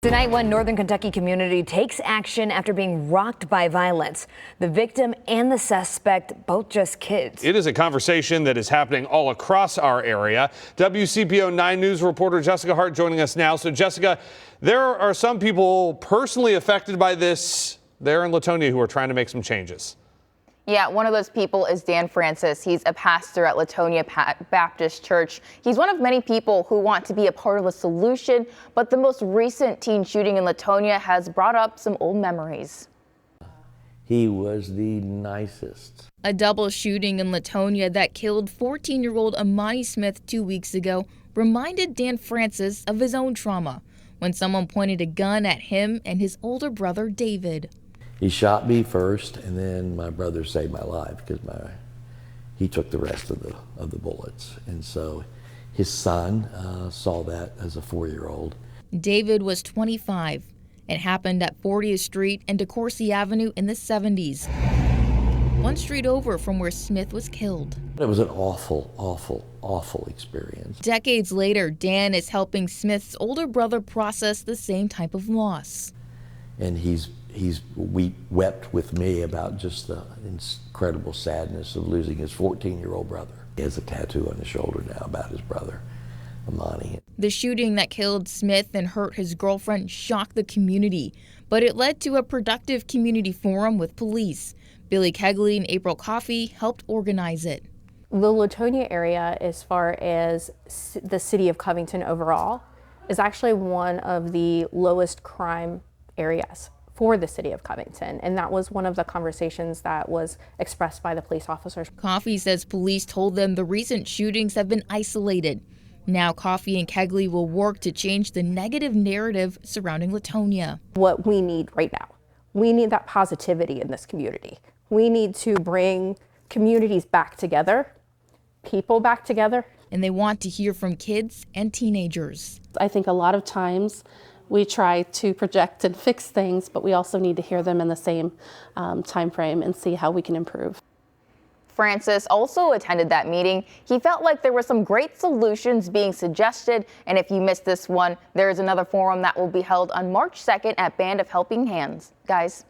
Tonight, one Northern Kentucky community takes action after being rocked by violence. The victim and the suspect, both just kids. It is a conversation that is happening all across our area. WCPO 9 News reporter Jessica Hart joining us now. So, Jessica, there are some people personally affected by this there in Latonia who are trying to make some changes. Yeah, one of those people is Dan Francis. He's a pastor at Latonia Baptist Church. He's one of many people who want to be a part of a solution, but the most recent teen shooting in Latonia has brought up some old memories. He was the nicest. A double shooting in Latonia that killed 14-year-old Amani Smith 2 weeks ago reminded Dan Francis of his own trauma when someone pointed a gun at him and his older brother, David. He shot me first, and then my brother saved my life because he took the rest of the bullets. And so his son saw that as a 4-year-old. David was 25. It happened at 40th Street and DeCourcy Avenue in the 70s, one street over from where Smith was killed. It was an awful, awful, awful experience. Decades later, Dan is helping Smith's older brother process the same type of loss. And he wept with me about just the incredible sadness of losing his 14-year-old brother. He has a tattoo on his shoulder now about his brother, Amani. The shooting that killed Smith and hurt his girlfriend shocked the community, but it led to a productive community forum with police. Billy Kegley and April Coffey helped organize it. The Latonia area, as far as the city of Covington overall, is actually one of the lowest crime areas for the city of Covington, and that was one of the conversations that was expressed by the police officers. Coffey says police told them the recent shootings have been isolated. Now Coffey and Kegley will work to change the negative narrative surrounding Latonia. What we need right now, we need that positivity in this community. We need to bring communities back together, people back together. And they want to hear from kids and teenagers. I think a lot of times we try to project and fix things, but we also need to hear them in the same time frame and see how we can improve. Francis also attended that meeting. He felt like there were some great solutions being suggested, and if you missed this one, there is another forum that will be held on March 2nd at Band of Helping Hands. Guys.